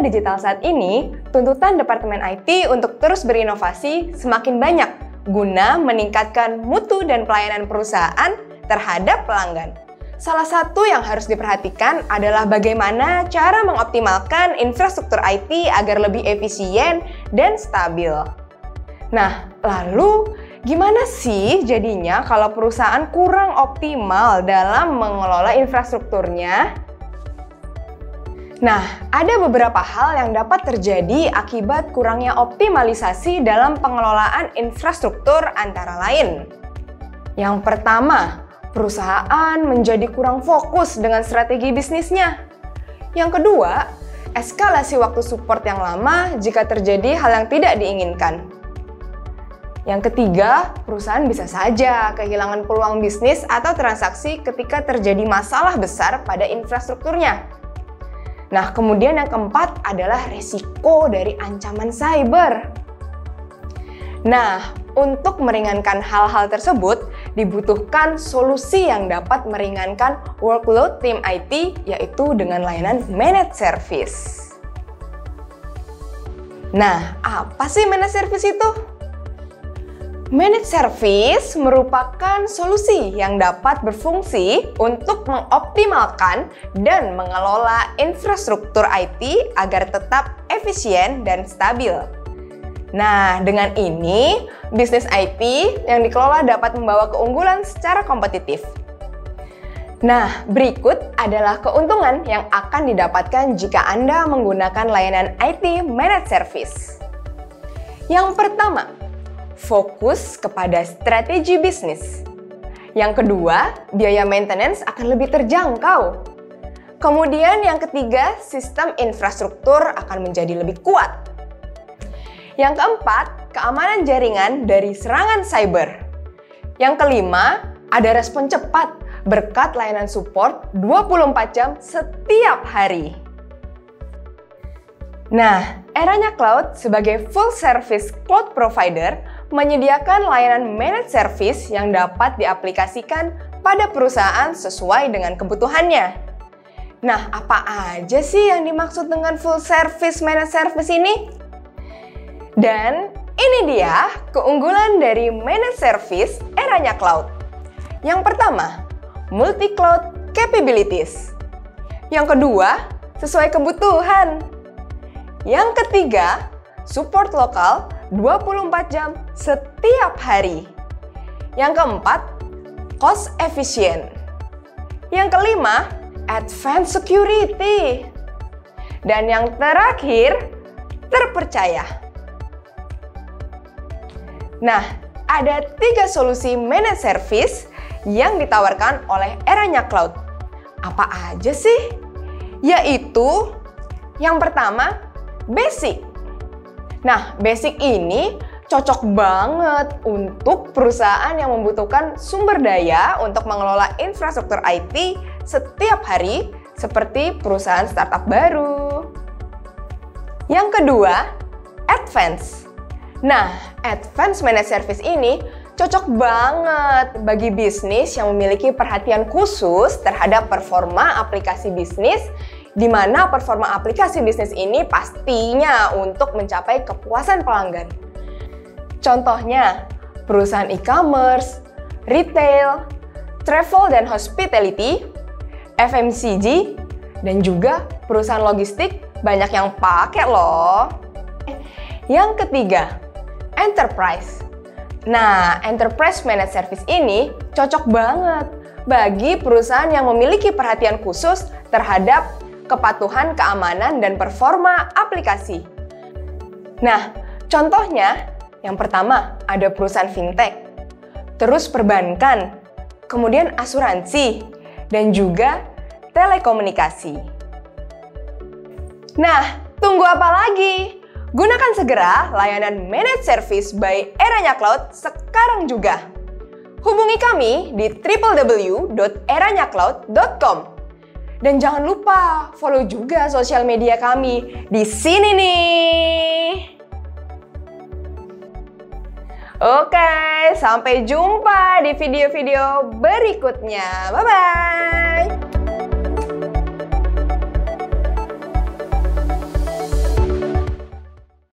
digital saat ini, tuntutan Departemen IT untuk terus berinovasi semakin banyak guna meningkatkan mutu dan pelayanan perusahaan terhadap pelanggan. Salah satu yang harus diperhatikan adalah bagaimana cara mengoptimalkan infrastruktur IT agar lebih efisien dan stabil. Nah, lalu gimana sih jadinya kalau perusahaan kurang optimal dalam mengelola infrastrukturnya? Nah, ada beberapa hal yang dapat terjadi akibat kurangnya optimalisasi dalam pengelolaan infrastruktur antara lain. Yang pertama, perusahaan menjadi kurang fokus dengan strategi bisnisnya. Yang kedua, eskalasi waktu support yang lama jika terjadi hal yang tidak diinginkan. Yang ketiga, perusahaan bisa saja kehilangan peluang bisnis atau transaksi ketika terjadi masalah besar pada infrastrukturnya. Nah, kemudian yang keempat adalah resiko dari ancaman cyber. Nah, untuk meringankan hal-hal tersebut, dibutuhkan solusi yang dapat meringankan workload tim IT, yaitu dengan layanan managed service. Nah, apa sih managed service itu? Managed service merupakan solusi yang dapat berfungsi untuk mengoptimalkan dan mengelola infrastruktur IT agar tetap efisien dan stabil. Nah, dengan ini, bisnis IT yang dikelola dapat membawa keunggulan secara kompetitif. Nah, berikut adalah keuntungan yang akan didapatkan jika Anda menggunakan layanan IT Managed Service. Yang pertama, fokus kepada strategi bisnis. Yang kedua, biaya maintenance akan lebih terjangkau. Kemudian yang ketiga, sistem infrastruktur akan menjadi lebih kuat. Yang keempat, keamanan jaringan dari serangan cyber. Yang kelima, ada respon cepat berkat layanan support 24 jam setiap hari. Nah, eranya cloud sebagai full service cloud provider menyediakan layanan managed service yang dapat diaplikasikan pada perusahaan sesuai dengan kebutuhannya. Nah, apa aja sih yang dimaksud dengan full service managed service ini? Dan ini dia keunggulan dari managed service eranya cloud. Yang pertama, multi-cloud capabilities. Yang kedua, sesuai kebutuhan. Yang ketiga, support lokal 24 jam setiap hari. Yang keempat, cost efficient. Yang kelima, advanced security. Dan yang terakhir, terpercaya. Nah, ada 3 solusi managed service yang ditawarkan oleh eranya cloud. Apa aja sih? Yaitu, yang pertama, basic. Nah, basic ini cocok banget untuk perusahaan yang membutuhkan sumber daya untuk mengelola infrastruktur IT setiap hari, seperti perusahaan startup baru. Yang kedua, advance. Nah, advance managed service ini cocok banget bagi bisnis yang memiliki perhatian khusus terhadap performa aplikasi bisnis, di mana performa aplikasi bisnis ini pastinya untuk mencapai kepuasan pelanggan. Contohnya, perusahaan e-commerce, retail, travel dan hospitality, FMCG, dan juga perusahaan logistik banyak yang pakai loh. Yang ketiga, enterprise. Nah, enterprise managed service ini cocok banget bagi perusahaan yang memiliki perhatian khusus terhadap kepatuhan keamanan dan performa aplikasi. Nah, contohnya yang pertama ada perusahaan fintech, terus perbankan, kemudian asuransi, dan juga telekomunikasi. Nah, tunggu apa lagi? Gunakan segera layanan managed service by eranya cloud sekarang juga. Hubungi kami di www.eranyacloud.com. Dan jangan lupa follow juga sosial media kami di sini nih. Oke, sampai jumpa di video-video berikutnya. Bye-bye.